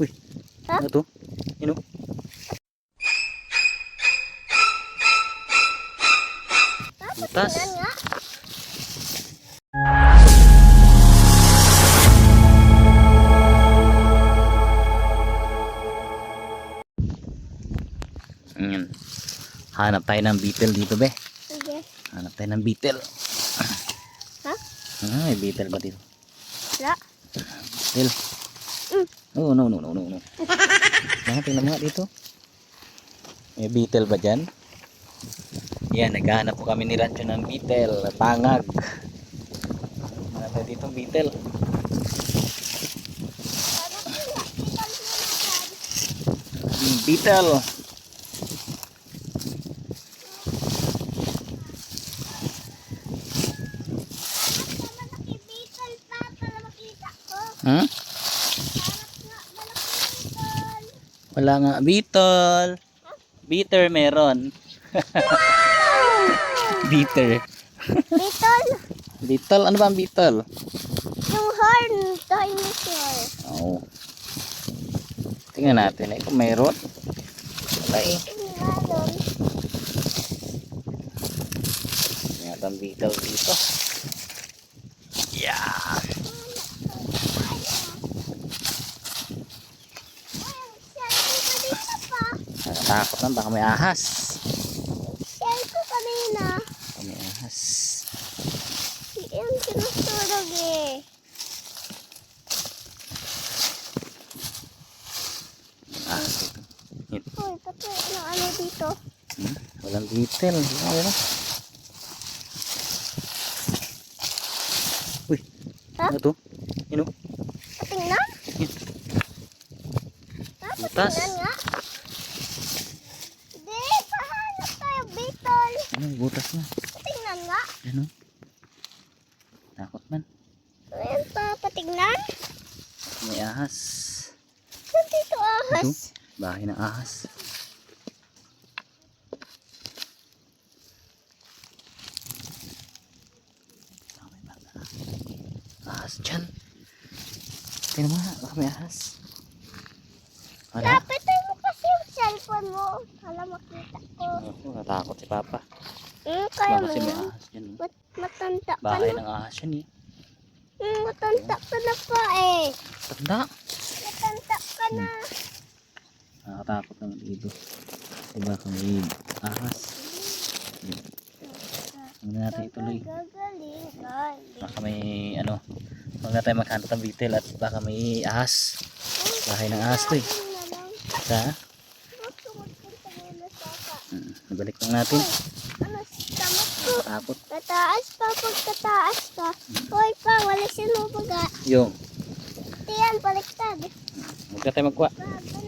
Uy, Ha? ano to? Ino? Butas. Tingnan nga. Ayan. Hanap tayo ng beetle dito, be. Sige. Hanap tayo ng beetle. Ha? May beetle ba dito? Wala. Beetle. Oh, no. Tingnan mo nga dito. May beetle ba dyan? Yan, naghahanap po kami ni Rancho ng beetle. Bangag. Hanap tayo dito ng beetle. Beetle. Malaki beetle pa para makita ko. Hmm? Wala nga. Beetle. Beetle meron. Beetle. Beetle? Beetle? Ano ba ang beetle? Yung horn. Dinosaur. Oo. Tingnan natin. Kung mayroon. Wala eh. Tingnan. Tingnan ang beetle dito. Yeah. Nakatakot lang. Baka may ahas. Share ko kanina. Baka may ahas. Yung sinusurog eh. Ahas dito. Yun. Uy, pati ano dito. Walang beetle. Wala. Uy. Ha? Ano to? Ino? Patingnan? Ha? Butas. Patingnan nga. Hindi, pahanap tayo beetle. Ano? Butas na. Patingnan nga. Ano? Takot man. Ayan pa, patingnan. May ahas. Saan dito ahas? Ito? Bahay ng ahas. Oh, may bata. Ahas dyan. Tingnan mo nga. Baka may ahas. Wala. Lapitan mo kasi yung cellphone mo. Para makita ko. Ako, natakot si Papa. Kaya Baka kasi may mo. ahas dyan. Matanda ka Bahay na. ng ahas yan eh. Matanda ka na pa eh. Tanda. Matanda ka na. Nakakatakot naman dito. Baka may ahas. Huwag na natin ituloy. Gagaling. Baka may ano. Huwag na tayo maghanap ng beetle at baka may ahas. Bahay ng ahas to eh. Sa? Nabalik lang natin. Ano, stomach ko. Takot. Tataas pa pagkataas ka. Hoy pa, wala sinubaga. Yung. Tiyan, baliktad. Huwag na tayo magkuha. Bagal.